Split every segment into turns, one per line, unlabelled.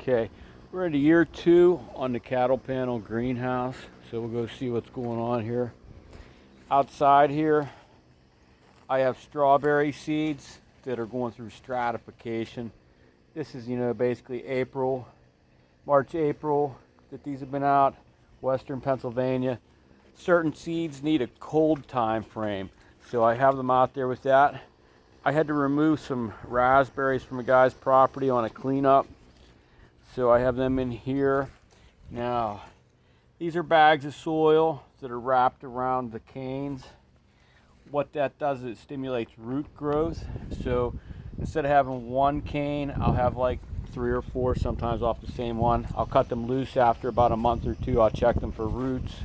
Okay, we're into year 2 on the cattle panel greenhouse, so we'll go see what's going on here. Outside here, I have strawberry seeds that are going through stratification. This is, basically March, April, that these have been out, Western Pennsylvania. Certain seeds need a cold time frame, so I have them out there with that. I had to remove some raspberries from a guy's property on a cleanup, so I have them in here. Now, these are bags of soil that are wrapped around the canes. What that does is it stimulates root growth. So instead of having one cane, I'll have like 3 or 4 sometimes off the same one. I'll cut them loose after about a month or 2. I'll check them for roots.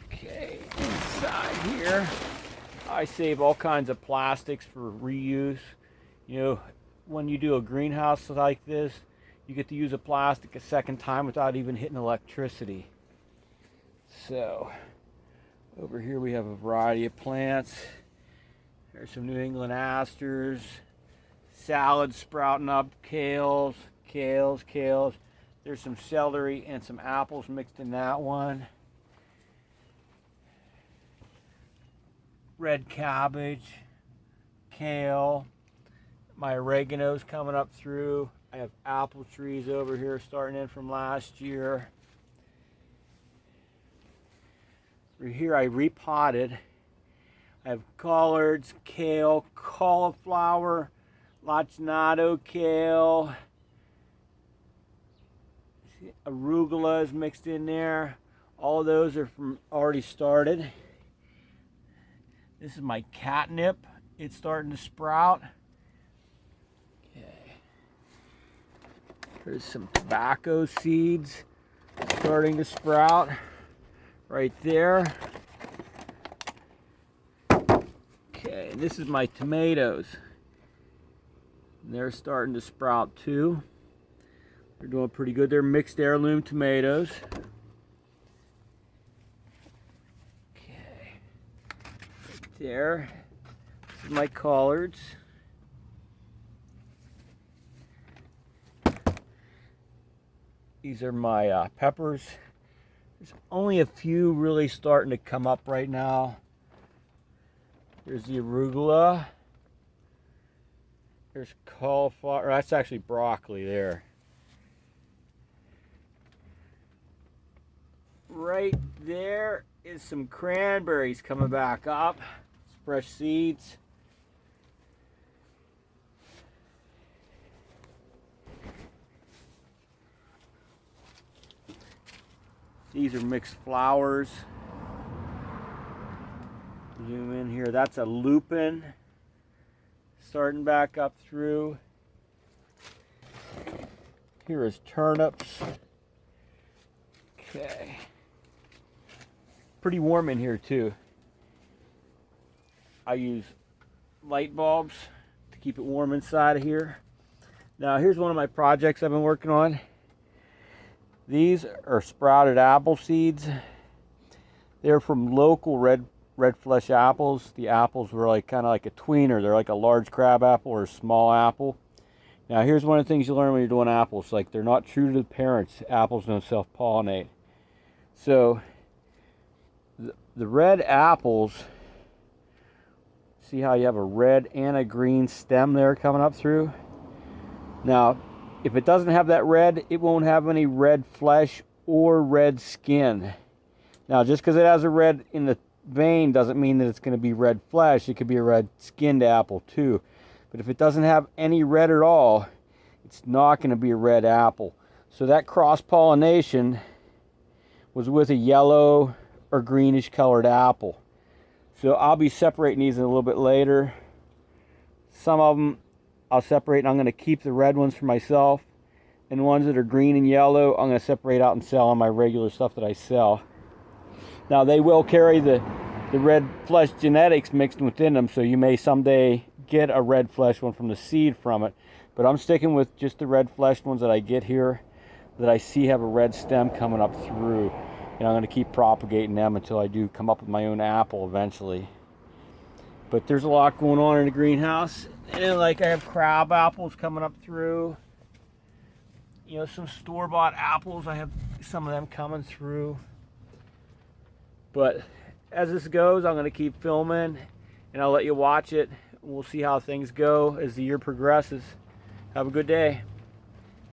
Okay, inside here, I save all kinds of plastics for reuse. When you do a greenhouse like this, you get to use a plastic a second time without even hitting electricity. So, over here we have a variety of plants. There's some New England asters, salad sprouting up, kales. There's some celery and some apples mixed in that one. Red cabbage, kale. My oregano's coming up through. I have apple trees over here starting in from last year. Through here I repotted. I have collards, kale, cauliflower, lacinato kale, arugula is mixed in there. All of those are from already started. This is my catnip. It's starting to sprout. Okay. There's some tobacco seeds starting to sprout right there. Okay, and this is my tomatoes. And they're starting to sprout too. They're doing pretty good. They're mixed heirloom tomatoes. Okay, right there. This is my collards. These are my peppers. There's only a few really starting to come up right now. There's the arugula. There's cauliflower. That's actually broccoli there. Right there is some cranberries coming back up. It's fresh seeds. These are mixed flowers. Zoom in here. That's a lupin starting back up through. Here is turnips. Okay. Pretty warm in here too. I use light bulbs to keep it warm inside of here. Now here's one of my projects I've been working on. These are sprouted apple seeds. They're from local red flesh apples. The apples were kind of like a tweener. They're like a large crab apple or a small apple. Now here's one of the things you learn when you're doing apples. They're not true to the parents. Apples don't self-pollinate. So the red apples, see how you have a red and a green stem there coming up through? Now, if it doesn't have that red, it won't have any red flesh or red skin. Now, just because it has a red in the vein doesn't mean that it's going to be red flesh. It could be a red skinned apple too. But if it doesn't have any red at all, it's not going to be a red apple. So that cross-pollination was with a yellow or greenish colored apple. So I'll be separating these a little bit later. Some of them I'll separate, and I'm going to keep the red ones for myself. And the ones that are green and yellow, I'm going to separate out and sell on my regular stuff that I sell. Now, they will carry the red flesh genetics mixed within them, so you may someday get a red flesh one from the seed from it. But I'm sticking with just the red fleshed ones that I get here, that I see have a red stem coming up through. And I'm going to keep propagating them until I do come up with my own apple eventually. But there's a lot going on in the greenhouse. And then, like, I have crab apples coming up through. You know, some store-bought apples. I have some of them coming through. But as this goes, I'm going to keep filming, and I'll let you watch it. We'll see how things go as the year progresses. Have a good day.